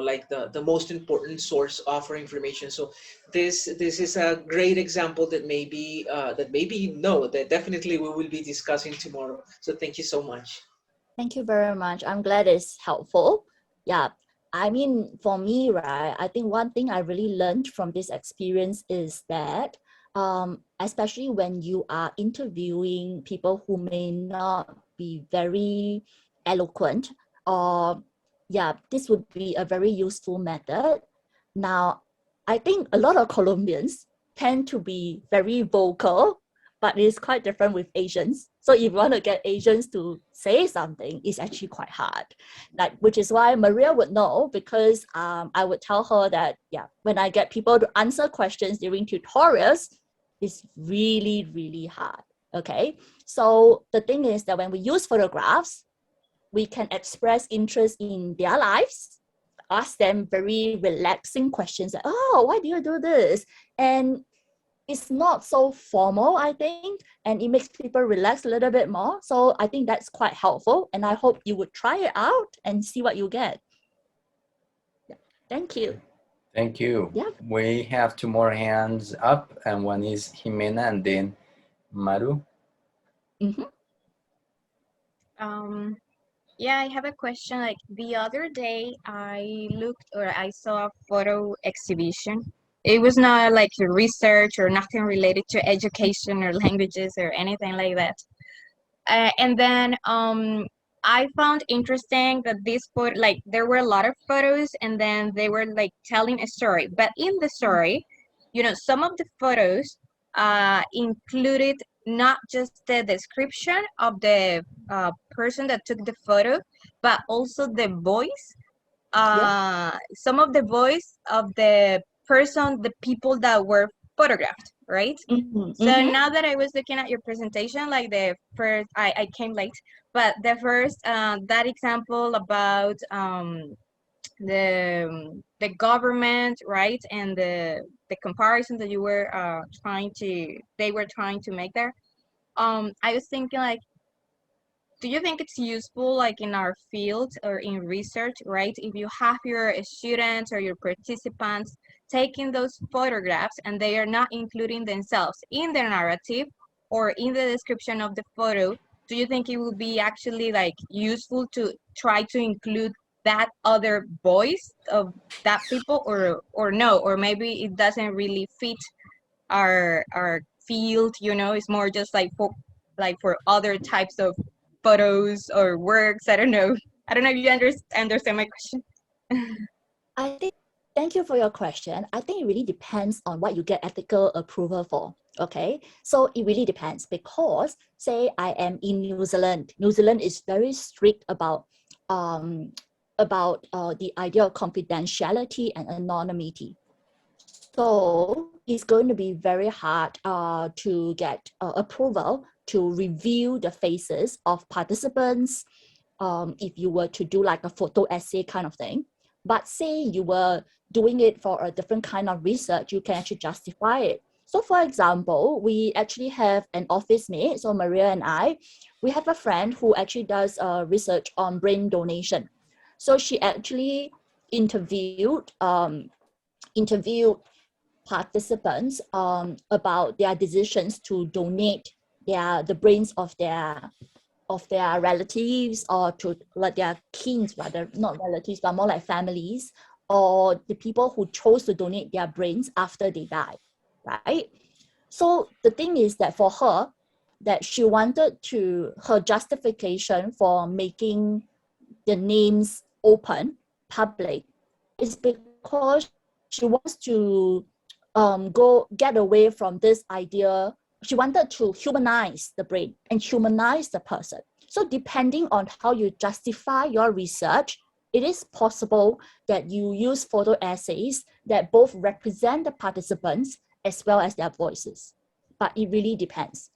like the most important source of our information. So this is a great example that that definitely we will be discussing tomorrow. So thank you so much. Thank you very much. I'm glad it's helpful. Yeah, I mean, for me, right, I think one thing I really learned from this experience is that especially when you are interviewing people who may not be very eloquent, or this would be a very useful method. Now, I think a lot of Colombians tend to be very vocal, but it's quite different with Asians. So if you want to get Asians to say something, it's actually quite hard. Which is why Maria would know, because I would tell her that, when I get people to answer questions during tutorials, it's really, really hard, okay? So the thing is that when we use photographs, we can express interest in their lives, ask them very relaxing questions like, oh, why do you do this? And it's not so formal, I think, and it makes people relax a little bit more. So I think that's quite helpful, and I hope you would try it out and see what you get. Yeah. Thank you. Thank you. Yeah. We have two more hands up, and one is Jimena and then Maru. Yeah, I have a question. Like the other day, I saw a photo exhibition. It was not like research or nothing related to education or languages or anything like that. And then I found interesting that this photo, like there were a lot of photos and then they were like telling a story. But in the story, you know, some of the photos included not just the description of the person that took the photo, but also the voice. Some of the voice of the person, the people that were photographed, right? So now that I was looking at your presentation, like the first, I came late, but the first, that example about the government, right, and the comparison that you were they were trying to make there. I was thinking like, do you think it's useful like in our field or in research, right? If you have your students or your participants taking those photographs and they are not including themselves in the narrative or in the description of the photo, do you think it would be actually like useful to try to include that other voice of that people, or no, or maybe it doesn't really fit our field, you know, it's more just like for other types of photos or works. I don't know. I don't know if you understand my question. I think, thank you for your question. I think it really depends on what you get ethical approval for. Okay, so it really depends because say I am in New Zealand. New Zealand is very strict about the idea of confidentiality and anonymity. So it's going to be very hard to get approval to reveal the faces of participants if you were to do like a photo essay kind of thing. But say you were doing it for a different kind of research, you can actually justify it. So for example, we actually have an office mate, so Maria and I, we have a friend who actually does research on brain donation. So she actually interviewed participants about their decisions to donate the brains of their relatives or to like their kins, rather not relatives but more like families, or the people who chose to donate their brains after they die, right? So the thing is that for her, that she wanted to, her justification for making the names open public is because she wants to go get away from this idea. She wanted to humanize the brain and humanize the person. So depending on how you justify your research, it is possible that you use photo essays that both represent the participants as well as their voices. But it really depends,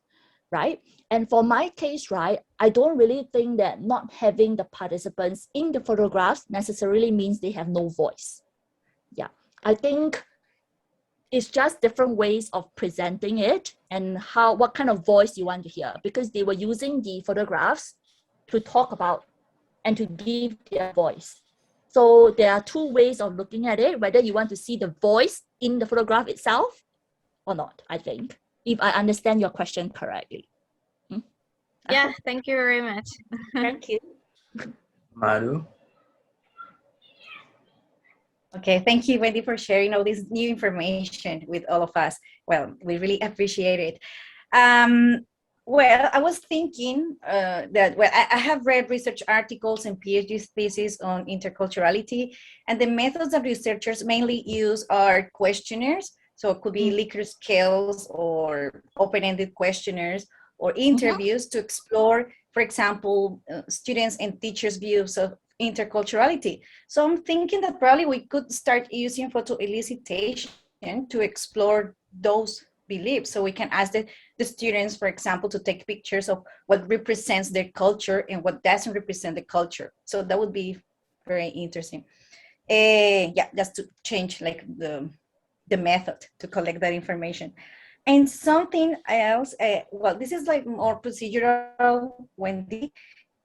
right? And for my case, right, I don't really think that not having the participants in the photographs necessarily means they have no voice. Yeah, I think it's just different ways of presenting it and what kind of voice you want to hear, because they were using the photographs to talk about and to give their voice. So there are two ways of looking at it, whether you want to see the voice in the photograph itself or not, I think, if I understand your question correctly. Yeah, thank you very much. Thank you. Maru? Okay, thank you, Wendy, for sharing all this new information with all of us. Well, we really appreciate it. Well, I was thinking that, well, I have read research articles and PhD theses on interculturality, and the methods that researchers mainly use are questionnaires. So it could be Likert scales or open-ended questionnaires or interviews to explore, for example, students and teachers' views of interculturality. So I'm thinking that probably we could start using photo-elicitation to explore those beliefs. So we can ask the students, for example, to take pictures of what represents their culture and what doesn't represent the culture. So that would be very interesting. Yeah, just to change like the method to collect that information. And something else, well, this is like more procedural, Wendy.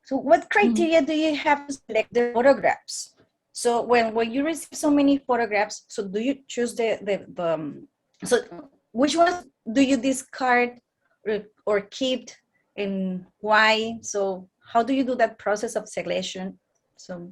So what criteria do you have to select the photographs? So when you receive so many photographs, so do you choose so which ones do you discard or keep, and why? So how do you do that process of selection? So,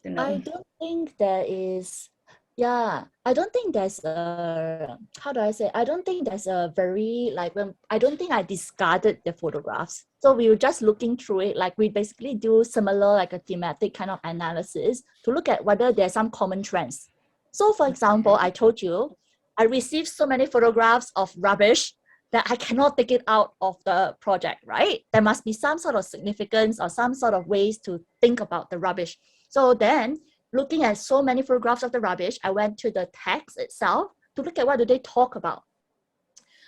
you know. I don't think there is Yeah, I don't think there's a, how do I say? I don't think there's a very, like, when I don't think I discarded the photographs. So we were just looking through it, like we basically do similar, like a thematic kind of analysis to look at whether there's some common trends. So for example, I told you, I received so many photographs of rubbish that I cannot take it out of the project, right? There must be some sort of significance or some sort of ways to think about the rubbish. So then looking at so many photographs of the rubbish, I went to the text itself to look at what do they talk about.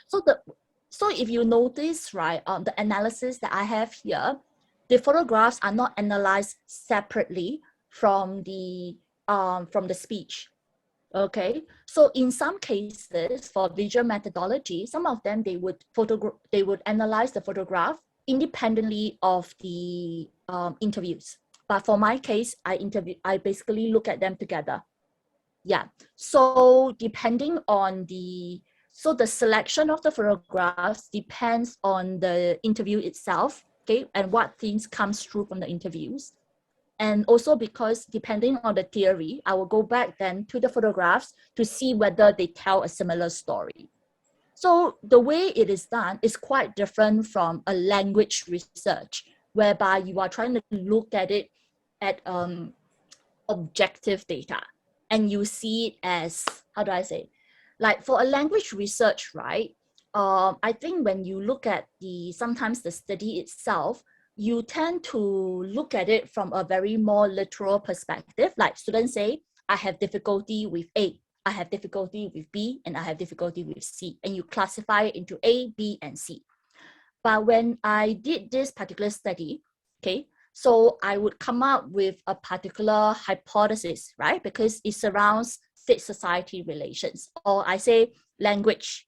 So if you notice, right, the analysis that I have here, the photographs are not analyzed separately from the speech. Okay, so in some cases for visual methodology, some of them they would analyze the photograph independently of the interviews. But for my case, I basically look at them together. Yeah, so depending on the selection of the photographs depends on the interview itself, okay, and what things comes through from the interviews. And also because depending on the theory, I will go back then to the photographs to see whether they tell a similar story. So the way it is done is quite different from a language research, whereby you are trying to look at it at objective data. And you see it as, how do I say, like for a language research, right? I think when you look at sometimes the study itself, you tend to look at it from a very more literal perspective. Like students say, I have difficulty with A, I have difficulty with B, and I have difficulty with C. And you classify it into A, B, and C. But when I did this particular study, okay, so I would come up with a particular hypothesis, right? Because it surrounds state-society relations, or I say language,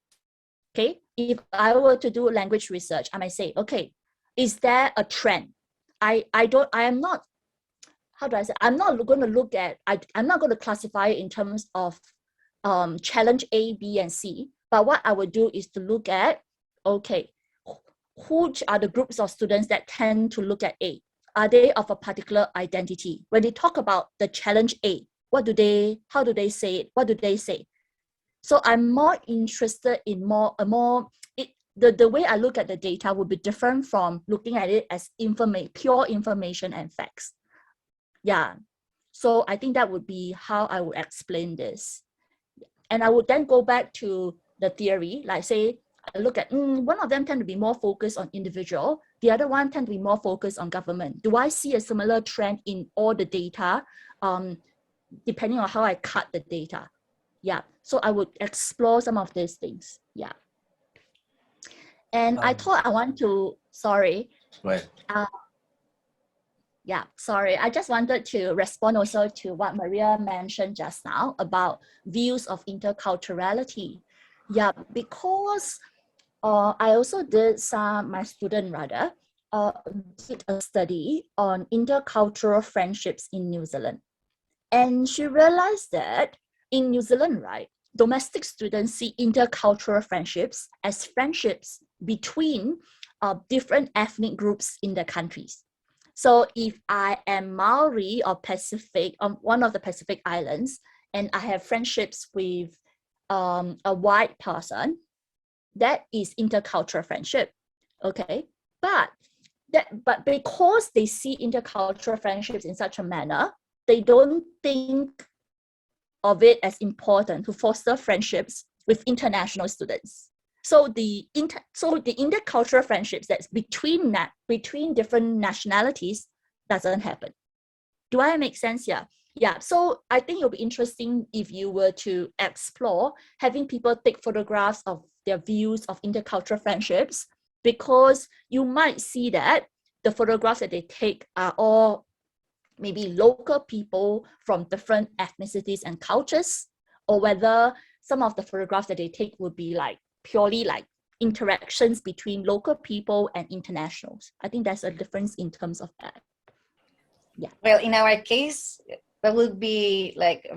okay? If I were to do language research, I might say, okay, is there a trend? I am not, how do I say, I'm not going to look at, I'm not going to classify it in terms of challenge A, B, and C, but what I would do is to look at, okay, which are the groups of students that tend to look at A? Are they of a particular identity? When they talk about the challenge A, how do they say it? What do they say? So I'm more interested in the way I look at the data would be different from looking at it as pure information and facts. Yeah, so I think that would be how I would explain this. And I would then go back to the theory, like say, I look at one of them tend to be more focused on individual, the other one tend to be more focused on government. Do I see a similar trend in all the data, depending on how I cut the data? Yeah, so I would explore some of these things. Yeah. And I thought I want to, sorry. Right. Yeah, sorry. I just wanted to respond also to what Maria mentioned just now about views of interculturality. Yeah, because I also did my student rather, did a study on intercultural friendships in New Zealand. And she realized that in New Zealand, right, domestic students see intercultural friendships as friendships between different ethnic groups in their countries. So if I am Maori or Pacific, one of the Pacific Islands, and I have friendships with a white person, that is intercultural friendship, okay? But because they see intercultural friendships in such a manner, they don't think of it as important to foster friendships with international students. So the intercultural friendships that's between different nationalities doesn't happen. Do I make sense here? Yeah, so I think it'll be interesting if you were to explore having people take photographs of their views of intercultural friendships, because you might see that the photographs that they take are all maybe local people from different ethnicities and cultures, or whether some of the photographs that they take would be like purely like interactions between local people and internationals. I think there's a difference in terms of that. Yeah. Well, in our case, that would be like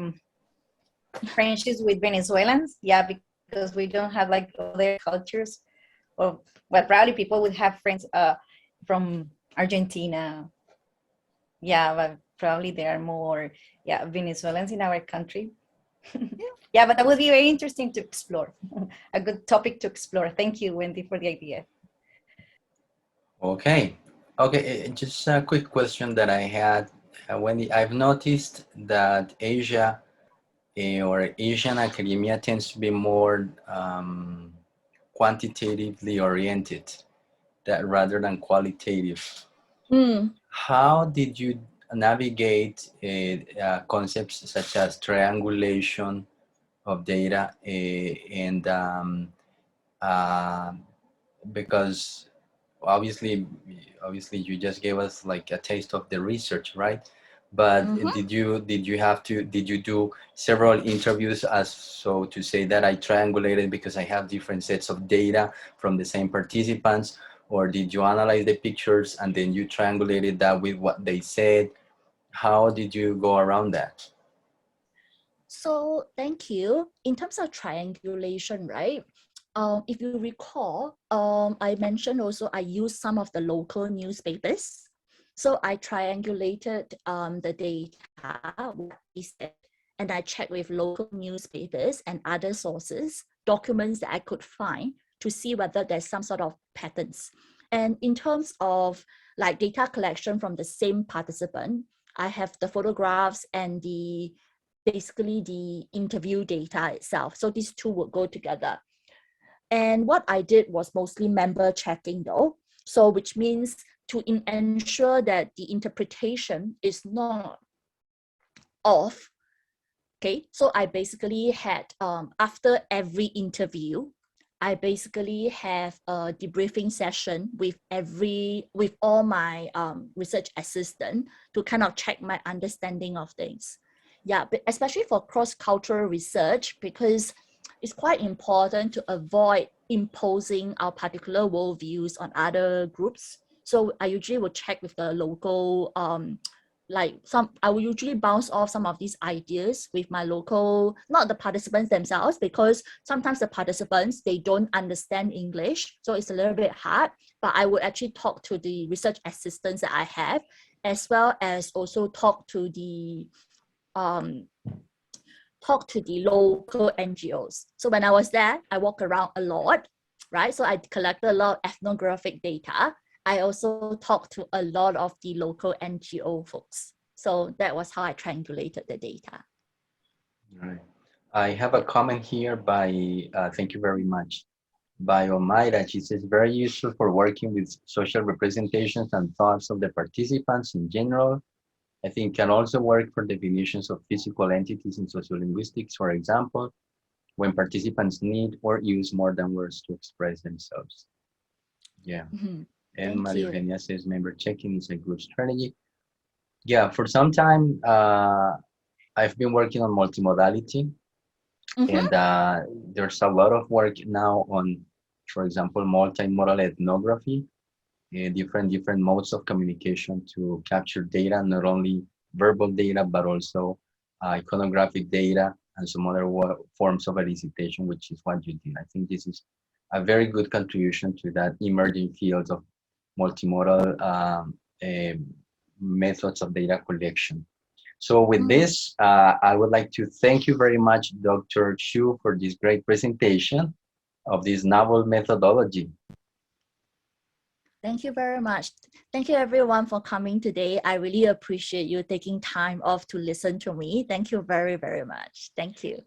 friendships with Venezuelans. Yeah, because we don't have like other cultures. Or well, probably people would have friends from Argentina. Yeah, but probably there are more Venezuelans in our country. Yeah, but that would be very interesting to explore. A good topic to explore. Thank you, Wendy, for the idea. Okay. Okay, just a quick question that I had, Wendy. I've noticed that Asia or Asian academia tends to be more quantitatively oriented that rather than qualitative. How did you navigate concepts such as triangulation of data and because obviously you just gave us like a taste of the research, right? But did you do several interviews, as so to say, that I triangulated because I have different sets of data from the same participants, or did you analyze the pictures and then you triangulated that with what they said? How did you go around that? So thank you. In terms of triangulation, right? If you recall, I mentioned also I used some of the local newspapers. So I triangulated the data, what we said, and I checked with local newspapers and other sources, documents that I could find to see whether there's some sort of patterns. And in terms of like data collection from the same participant, I have the photographs and basically the interview data itself. So these two would go together. And what I did was mostly member checking though. So which means to ensure that the interpretation is not off. Okay, so I basically had, after every interview, I basically have a debriefing session with all my research assistant to kind of check my understanding of things. Yeah, but especially for cross-cultural research, because it's quite important to avoid imposing our particular worldviews on other groups. So I usually will check with the local, I will usually bounce off some of these ideas with my local, not the participants themselves, because sometimes the participants, they don't understand English. So it's a little bit hard, but I would actually talk to the research assistants that I have, as well as also talk to the local NGOs. So when I was there, I walked around a lot, right? So I collected a lot of ethnographic data. I also talked to a lot of the local NGO folks. So that was how I triangulated the data. All right. I have a comment here by, thank you very much, by Omaira. She says, very useful for working with social representations and thoughts of the participants in general. I think can also work for definitions of physical entities in sociolinguistics, for example, when participants need or use more than words to express themselves. Yeah. And Maria Eugenia says, member checking is a good strategy. Yeah, for some time, I've been working on multimodality, and there's a lot of work now on, for example, multimodal ethnography, different modes of communication to capture data, not only verbal data, but also iconographic data and some other forms of elicitation, which is what you did. I think this is a very good contribution to that emerging field of multimodal methods of data collection. So with this, I would like to thank you very much, Dr. Choo, for this great presentation of this novel methodology. Thank you very much. Thank you everyone for coming today. I really appreciate you taking time off to listen to me. Thank you very, very much. Thank you.